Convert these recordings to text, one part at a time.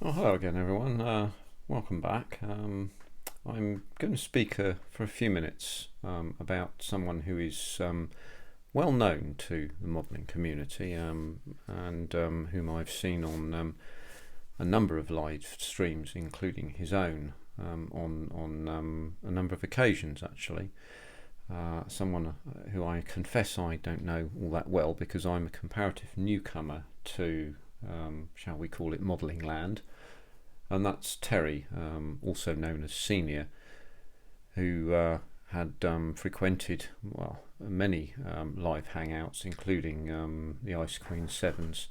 Oh, hello again, everyone. Welcome back. I'm going to speak for a few minutes about someone who is well known to the modelling community and whom I've seen on a number of live streams, including his own, on a number of occasions, actually. Someone who I confess I don't know all that well because I'm a comparative newcomer to, shall we call it, modelling land. And that's Terry, also known as Senior, who had frequented many live hangouts, including the Ice Queen Sevens,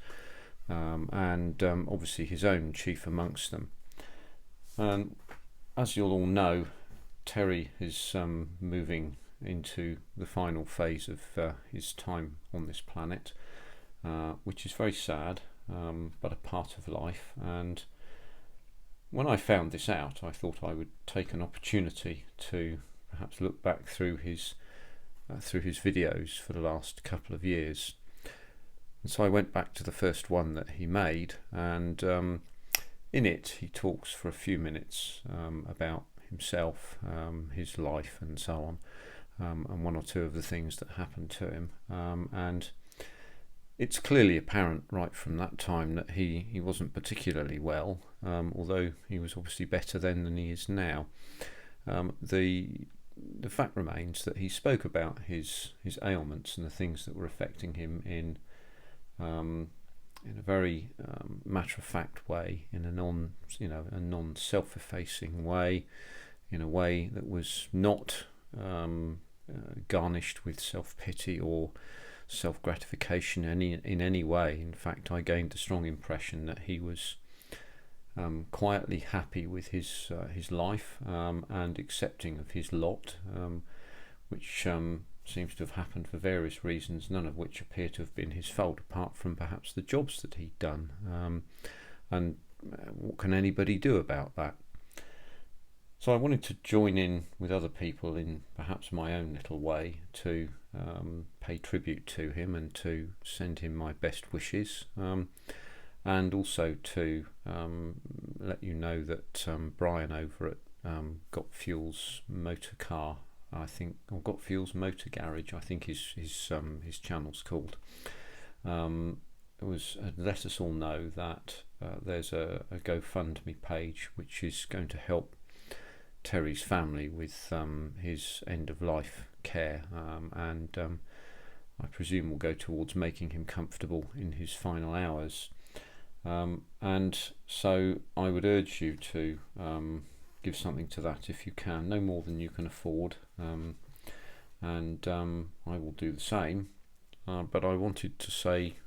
and obviously his own chief amongst them. And as you'll all know, Terry is moving into the final phase of his time on this planet, which is very sad, but a part of life. And when I found this out, I thought I would take an opportunity to perhaps look back through his videos for the last couple of years. And so I went back to the first one that he made, and in it he talks for a few minutes about himself, his life, and so on, and one or two of the things that happened to him. And it's clearly apparent right from that time that he wasn't particularly well, although he was obviously better then than he is now. The fact remains that he spoke about his ailments and the things that were affecting him in a very matter of fact way, in a non self-effacing way, in a way that was not garnished with self-pity or self-gratification in any way. In fact, I gained a strong impression that he was quietly happy with his life and accepting of his lot, which seems to have happened for various reasons, none of which appear to have been his fault, apart from perhaps the jobs that he'd done. And what can anybody do about that? So I wanted to join in with other people in perhaps my own little way to pay tribute to him and to send him my best wishes, and also to let you know that Brian over at Got Fuel's Motor Car, I think, or Got Fuel's Motor Garage, I think his channel's called, was let us all know that there's a GoFundMe page which is going to help Terry's family with his end of life care, and I presume will go towards making him comfortable in his final hours. And so I would urge you to give something to that if you can, no more than you can afford, and I will do the same. But I wanted to say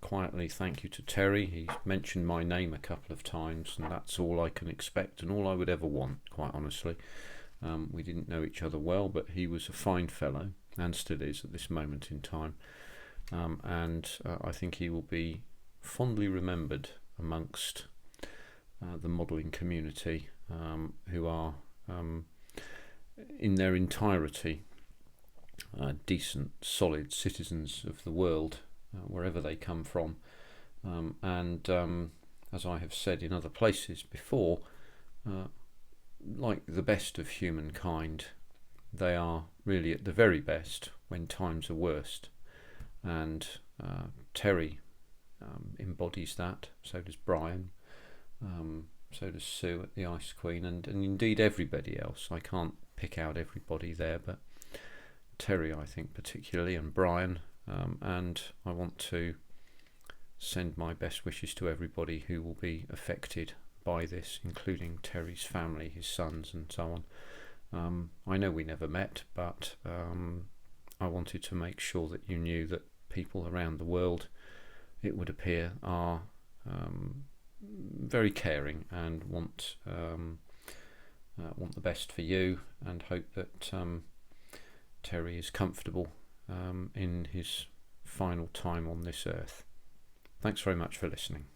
quietly thank you to Terry. He's mentioned my name a couple of times, and that's all I can expect and all I would ever want, quite honestly. We didn't know each other well, but he was a fine fellow, and still is at this moment in time. And I think he will be fondly remembered amongst the modelling community, who are in their entirety decent, solid citizens of the world, wherever they come from. And as I have said in other places before, like the best of humankind, they are really at the very best when times are worst. And Terry embodies that, so does Brian, so does Sue at the Ice Queen, and indeed everybody else. I can't pick out everybody there, but Terry, I think, particularly, and Brian, and I want to send my best wishes to everybody who will be affected by this, including Terry's family, his sons, and so on. I know we never met, but I wanted to make sure that you knew that people around the world, it would appear, are very caring and want the best for you, and hope that Terry is comfortable in his final time on this earth. Thanks very much for listening.